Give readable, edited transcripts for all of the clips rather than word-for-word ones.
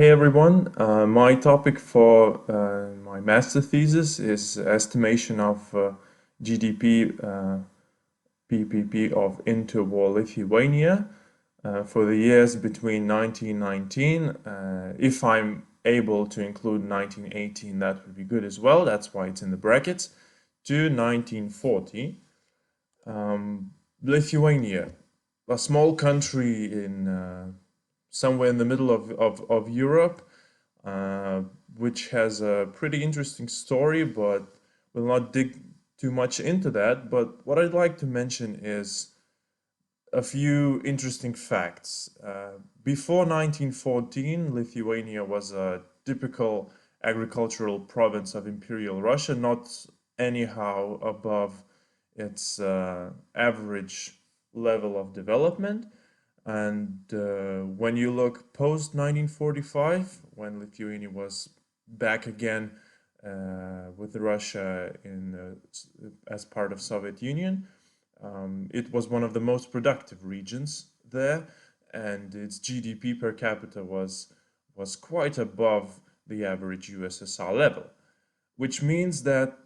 Hey everyone, my topic for my master thesis is estimation of GDP PPP of interwar Lithuania for the years between 1919. If I'm able to include 1918, that would be good as well. That's why it's in the brackets. To 1940. Lithuania, a small country in somewhere in the middle of Europe, which has a pretty interesting story, but we'll not dig too much into that. But what I'd like to mention is a few interesting facts. Before 1914, Lithuania was a typical agricultural province of Imperial Russia, not anyhow above its average level of development. And when you look post 1945, when Lithuania was back again with Russia as part of Soviet Union, it was one of the most productive regions there, and its GDP per capita was quite above the average USSR level, which means that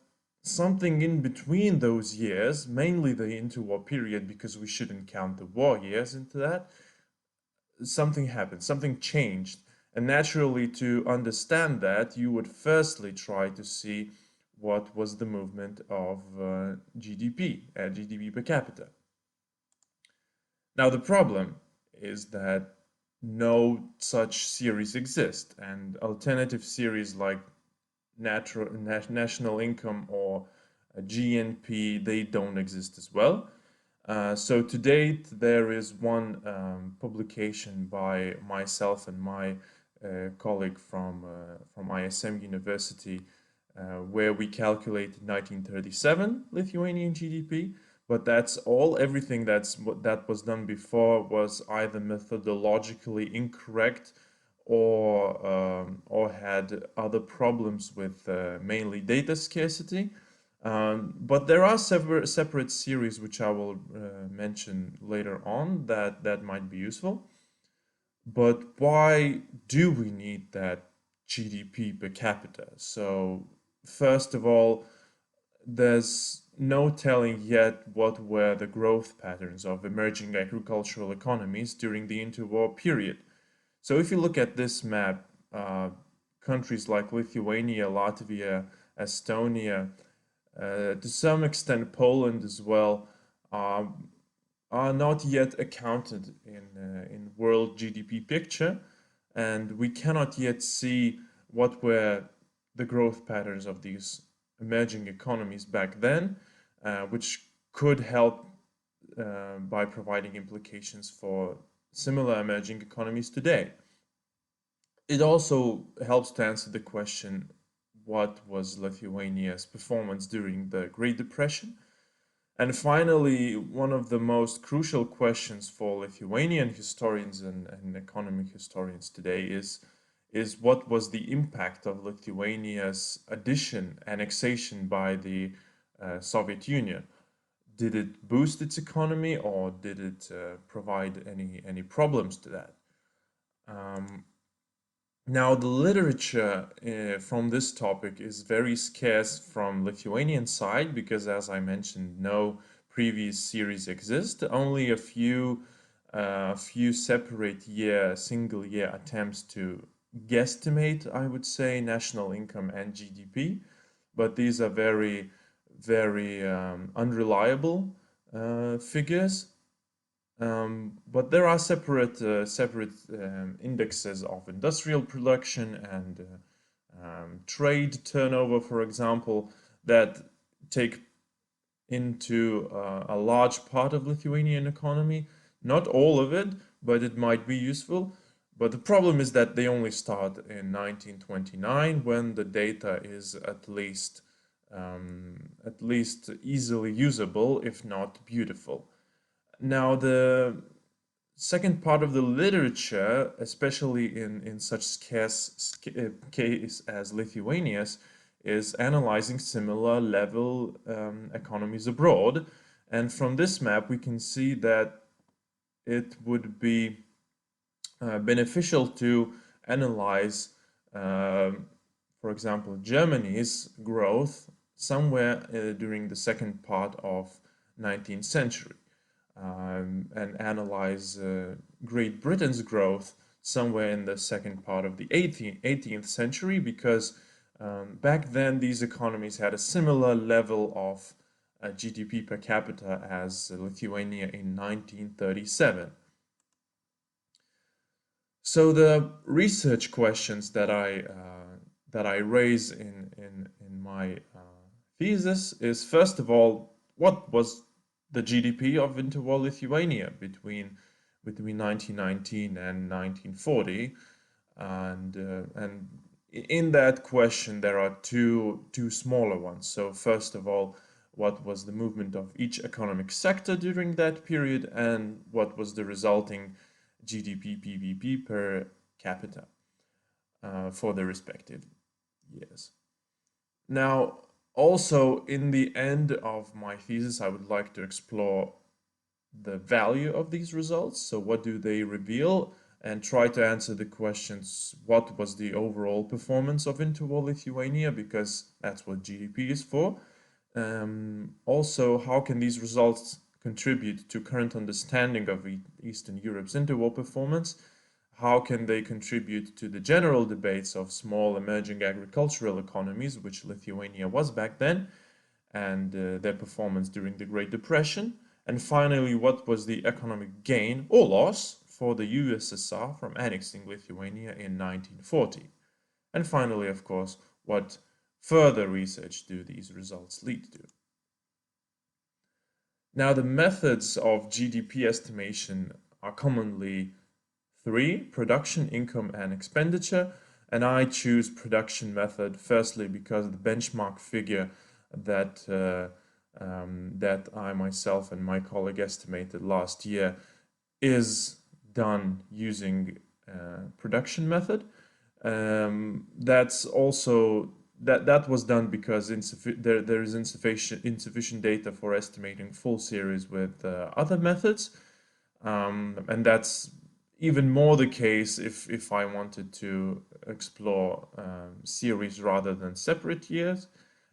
something in between those years, mainly the interwar period, because we shouldn't count the war years into that, something happened, something changed. And naturally, to understand that, you would firstly try to see what was the movement of GDP, GDP per capita. Now, the problem is that no such series exist, and alternative series like national income or GNP, they don't exist as well. So to date, there is one publication by myself and my colleague from ISM University, where we calculated 1937 Lithuanian GDP. But that's all. Everything that was done before was either methodologically incorrect or had other problems with mainly data scarcity. But there are separate series which I will mention later on that might be useful. But why do we need that GDP per capita? So first of all, there's no telling yet what were the growth patterns of emerging agricultural economies during the interwar period. So if you look at this map, countries like Lithuania, Latvia, Estonia, to some extent Poland as well, are not yet accounted in world GDP picture, and we cannot yet see what were the growth patterns of these emerging economies back then, which could help by providing implications for similar emerging economies today. It also helps to answer the question, what was Lithuania's performance during the Great Depression? And finally, one of the most crucial questions for Lithuanian historians and economic historians today is what was the impact of Lithuania's annexation by the Soviet Union? Did it boost its economy, or did it provide any problems to that? Now, the literature from this topic is very scarce from Lithuanian side because, as I mentioned, no previous series exist. Only a few separate single year attempts to guesstimate, I would say, national income and GDP, but these are very unreliable figures. But there are separate indexes of industrial production and trade turnover, for example, that take into a large part of Lithuanian economy. Not all of it, but it might be useful. But the problem is that they only start in 1929, when the data is at least easily usable, if not beautiful. Now, the second part of the literature, especially in such scarce case as Lithuania's, is analyzing similar level economies abroad. And from this map, we can see that it would be beneficial to analyze, for example, Germany's growth somewhere during the second part of 19th century, and analyze Great Britain's growth somewhere in the second part of the 18th century, because back then these economies had a similar level of GDP per capita as Lithuania in 1937. So the research questions that I raise in my thesis is, first of all, what was the GDP of interwar Lithuania between 1919 and 1940, and in that question there are two smaller ones. So first of all, what was the movement of each economic sector during that period, and what was the resulting GDP PVP per capita for the respective years. Now, also in the end of my thesis, I would like to explore the value of these results. So what do they reveal? And try to answer the questions, what was the overall performance of interwar Lithuania, because that's what GDP is for. Also, how can these results contribute to current understanding of Eastern Europe's interwar performance? How can they contribute to the general debates of small emerging agricultural economies, which Lithuania was back then, and their performance during the Great Depression? And finally, what was the economic gain or loss for the USSR from annexing Lithuania in 1940? And finally, of course, what further research do these results lead to? Now, the methods of GDP estimation are commonly three: production, income, and expenditure. And I choose production method firstly because the benchmark figure that that I myself and my colleague estimated last year is done using production method. That's also that was done because there is insufficient data for estimating full series with other methods, and that's even more the case if I wanted to explore series rather than separate years.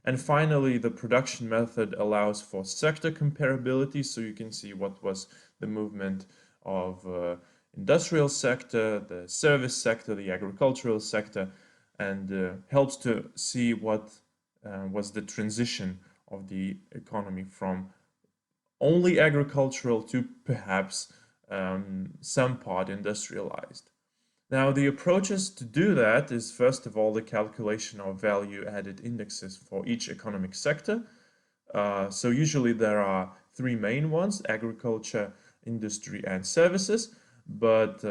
And finally, the production method allows for sector comparability, so you can see what was the movement of industrial sector, the service sector, the agricultural sector, and helps to see what was the transition of the economy from only agricultural to perhaps some part industrialized. Now, the approaches to do that is, first of all, the calculation of value-added indexes for each economic sector. So usually there are three main ones: agriculture, industry, and services. But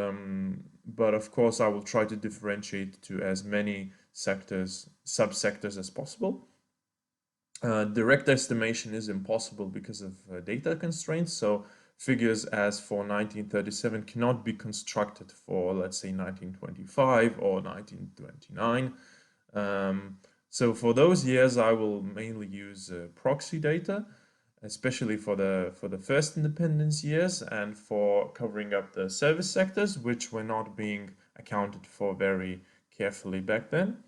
of course, I will try to differentiate to as many sectors, subsectors as possible. Direct estimation is impossible because of data constraints. So figures as for 1937 cannot be constructed for, let's say, 1925 or 1929. So for those years, I will mainly use proxy data, especially for the first independence years and for covering up the service sectors, which were not being accounted for very carefully back then.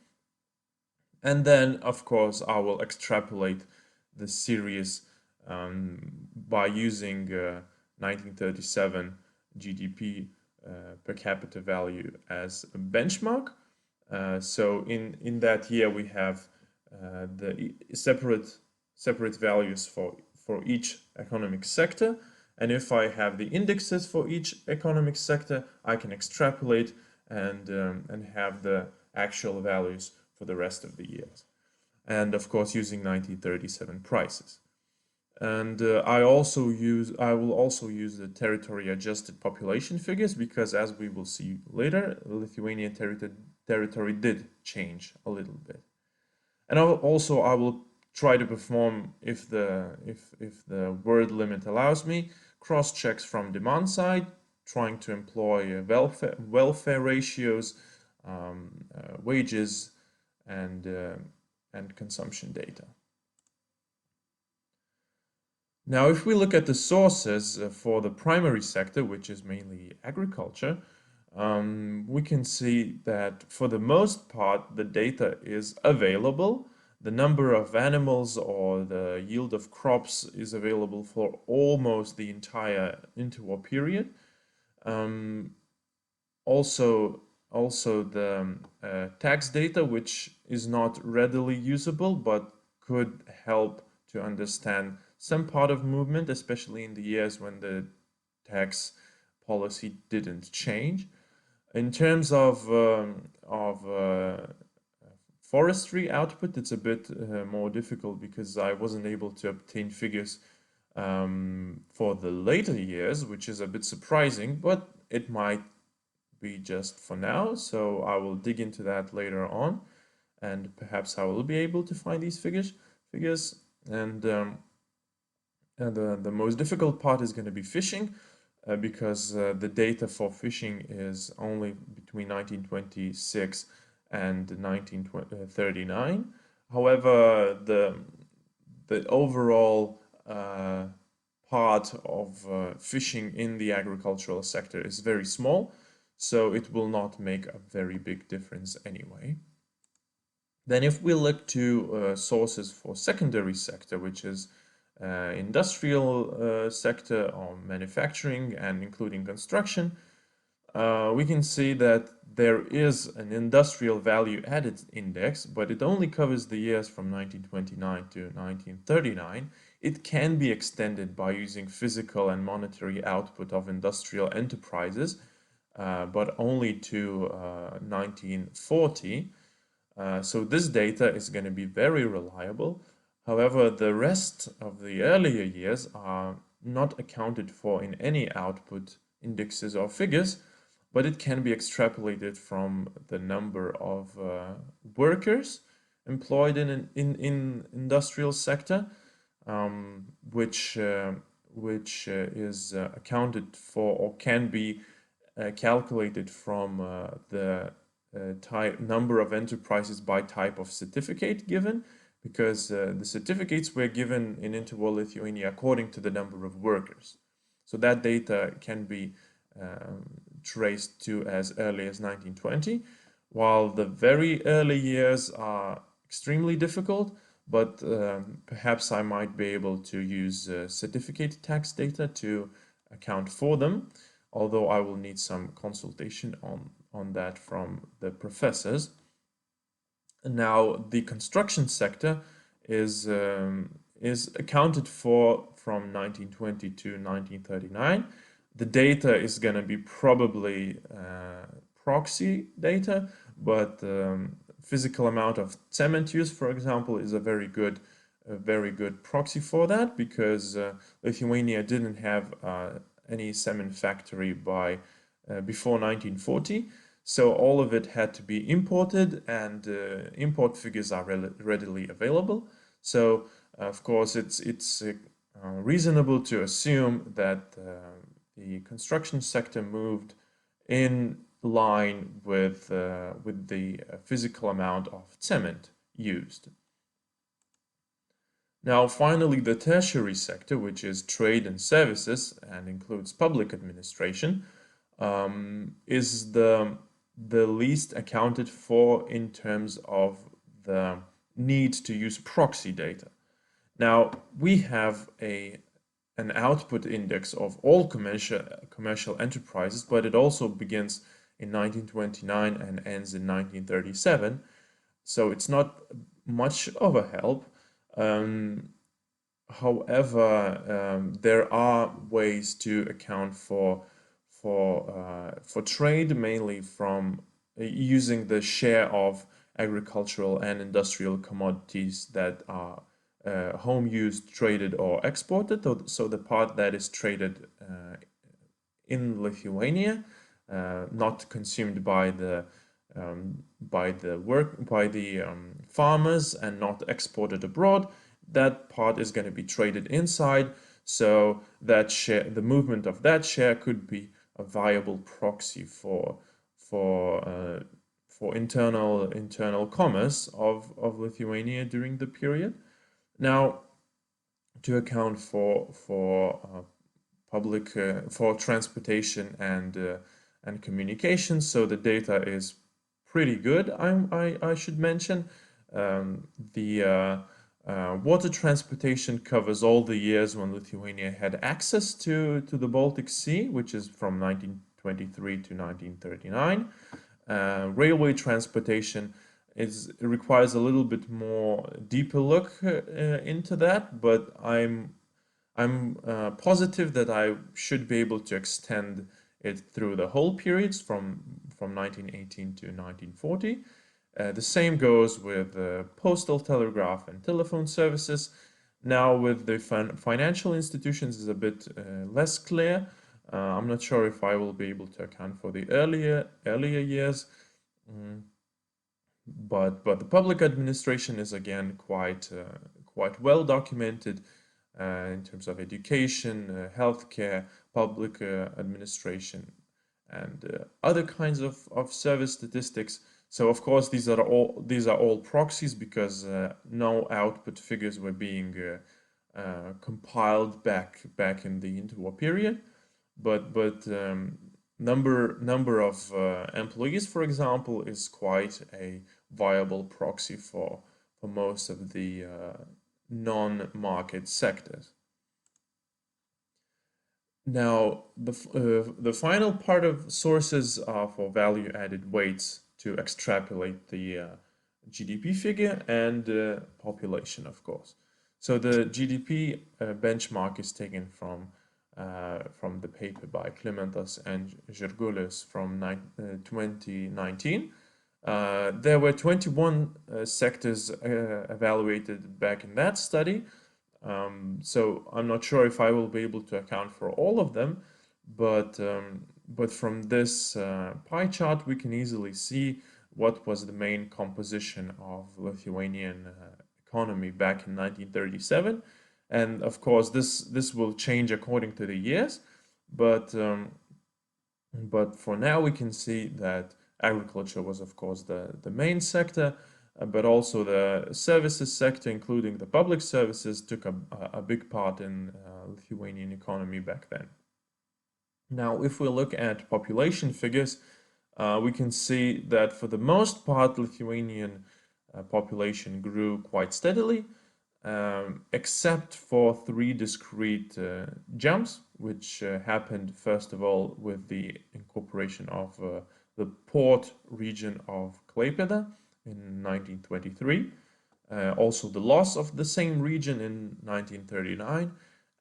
And then, of course, I will extrapolate the series by using 1937 GDP per capita value as a benchmark. So in that year we have the separate values for each economic sector, and if I have the indexes for each economic sector, I can extrapolate and have the actual values for the rest of the years, and of course using 1937 prices. And I will also use the territory adjusted population figures, because as we will see later, Lithuanian territory did change a little bit. And I will try to perform, if the word limit allows me, cross checks from demand side, trying to employ welfare ratios, wages, and consumption data. Now, if we look at the sources for the primary sector, which is mainly agriculture, we can see that for the most part, the data is available. The number of animals or the yield of crops is available for almost the entire interwar period. Um, also, the tax data, which is not readily usable, but could help to understand some part of movement, especially in the years when the tax policy didn't change. In terms of forestry output, it's a bit more difficult because I wasn't able to obtain figures for the later years, which is a bit surprising, but it might be just for now. So I will dig into that later on, and perhaps I will be able to find these figures. And the most difficult part is going to be fishing, because the data for fishing is only between 1926 and 1939. However, the overall part of fishing in the agricultural sector is very small, so it will not make a very big difference anyway. Then if we look to sources for secondary sector, which is industrial sector or manufacturing and including construction, we can see that there is an industrial value added index, but it only covers the years from 1929 to 1939. It can be extended by using physical and monetary output of industrial enterprises, but only to 1940. So this data is going to be very reliable. However, the rest of the earlier years are not accounted for in any output indexes or figures, but it can be extrapolated from the number of workers employed in industrial sector, which is accounted for or can be calculated from the number of enterprises by type of certificate given, because the certificates were given in interwar Lithuania according to the number of workers. So that data can be traced to as early as 1920, while the very early years are extremely difficult, but perhaps I might be able to use certificate tax data to account for them, although I will need some consultation on that from the professors. Now, the construction sector is accounted for from 1920 to 1939. The data is going to be probably proxy data, but physical amount of cement used, for example, is a very good proxy for that, because Lithuania didn't have any cement factory by before 1940. So all of it had to be imported, and import figures are readily available. So of course it's reasonable to assume that the construction sector moved in line with the physical amount of cement used. Now, finally, the tertiary sector, which is trade and services and includes public administration, is the least accounted for in terms of the need to use proxy data. Now, we have an output index of all commercial enterprises, but it also begins in 1929 and ends in 1937. So it's not much of a help. However, there are ways to account for trade, mainly from using the share of agricultural and industrial commodities that are home used, traded, or exported. So the part that is traded in Lithuania, not consumed by the farmers and not exported abroad, that part is going to be traded inside. So that share, the movement of that share, could be a viable proxy for internal commerce of Lithuania during the period. Now, to account for public for transportation and and communications. So the data is pretty good, I should mention. The water transportation covers all the years when Lithuania had access to the Baltic Sea, which is from 1923 to 1939. Railway transportation requires a little bit more deeper look into that, but I'm positive that I should be able to extend it through the whole periods from 1918 to 1940. The same goes with postal, telegraph, and telephone services. Now, with the financial institutions, is a bit less clear. I'm not sure if I will be able to account for the earlier years, but the public administration is again quite well documented in terms of education, healthcare, public administration, and other kinds of service statistics. So of course these are all proxies because no output figures were being compiled back in the interwar period, but number of employees, for example, is quite a viable proxy for most of the non-market sectors. Now, the final part of sources are for value-added weights to extrapolate the GDP figure and population, of course. So the GDP benchmark is taken from the paper by Klimentas and Žirgulis from 2019. There were 21 sectors evaluated back in that study. So I'm not sure if I will be able to account for all of them, but from this pie chart we can easily see what was the main composition of Lithuanian economy back in 1937. And of course this will change according to the years, but for now we can see that agriculture was of course the main sector, but also the services sector, including the public services, took a big part in Lithuanian economy back then. Now, if we look at population figures, we can see that for the most part, Lithuanian population grew quite steadily, except for three discrete jumps, which happened first of all with the incorporation of the port region of Klaipėda in 1923, also the loss of the same region in 1939,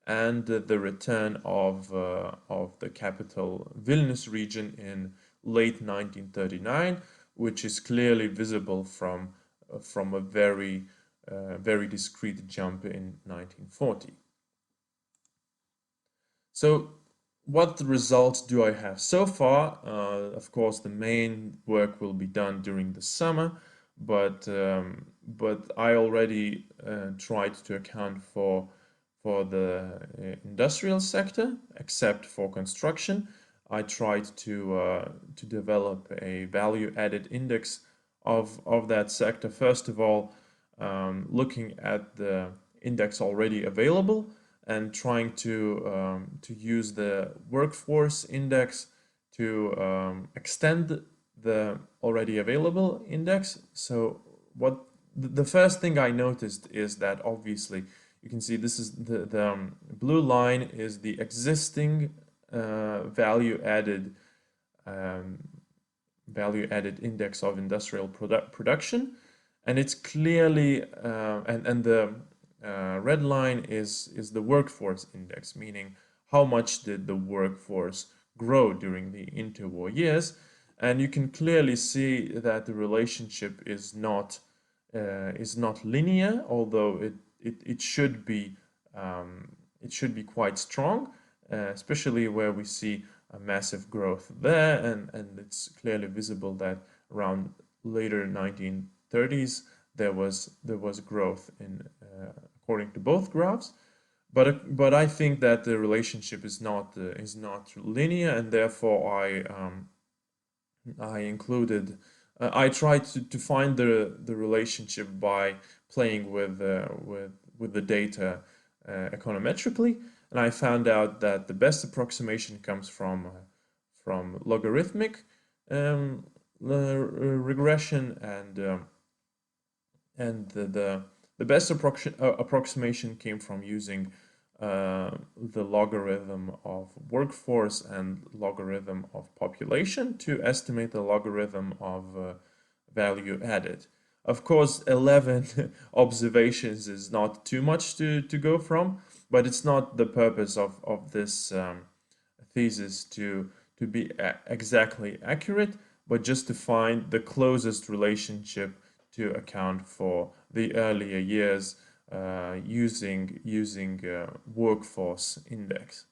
and the return of the capital Vilnius region in late 1939, which is clearly visible from a very discrete jump in 1940. So what results do I have so far? Of course, the main work will be done during the summer, but I already tried to account for the industrial sector, except for construction. I tried to develop a value-added index of that sector. First of all, looking at the index already available and trying to use the workforce index to extend the already available index. So what the first thing I noticed is that obviously you can see this is the blue line is the existing value-added index of industrial production, and it's clearly and the red line is the workforce index, meaning how much did the workforce grow during the interwar years, and you can clearly see that the relationship is not linear, although it should be quite strong, especially where we see a massive growth there, and it's clearly visible that around later 1930s there was growth in according to both graphs, but I think that the relationship is not linear, and therefore I included I tried to find the relationship by playing with the data econometrically, and I found out that the best approximation comes from from logarithmic regression, and the best approximation came from using the logarithm of workforce and logarithm of population to estimate the logarithm of value added. Of course, 11 observations is not too much to go from, but it's not the purpose of this thesis to be exactly accurate, but just to find the closest relationship to account for the earlier years using workforce index.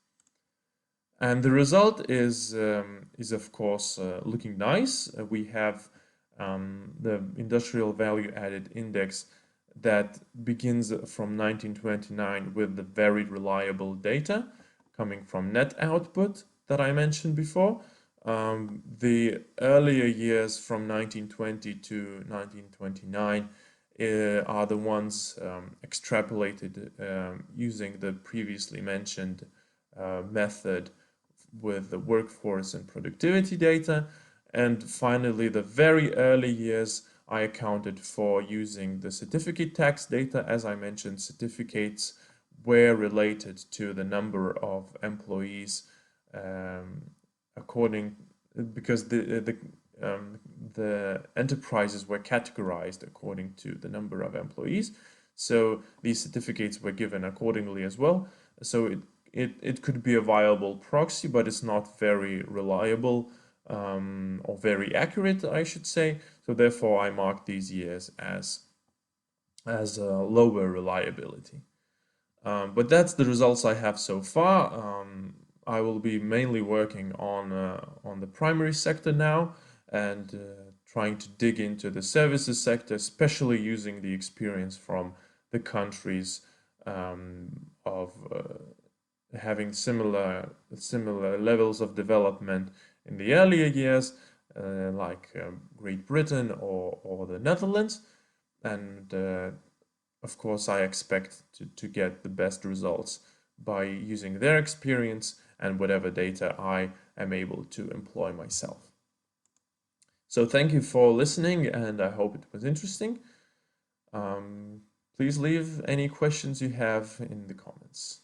And the result is of course looking nice. We have the industrial value added index that begins from 1929 with the very reliable data coming from net output that I mentioned before. The earlier years from 1920 to 1929 are the ones extrapolated using the previously mentioned method with the workforce and productivity data. And finally, the very early years I accounted for using the certificate tax data. As I mentioned, certificates were related to the number of employees because the enterprises were categorized according to the number of employees. So these certificates were given accordingly as well. So it could be a viable proxy, but it's not very reliable or very accurate, I should say. So therefore, I mark these years as lower reliability. But that's the results I have so far. I will be mainly working on the primary sector now and trying to dig into the services sector, especially using the experience from the countries of having similar levels of development in the earlier years, like Great Britain or the Netherlands. And of course, I expect to get the best results by using their experience and whatever data I am able to employ myself. So thank you for listening, and I hope it was interesting. Please leave any questions you have in the comments.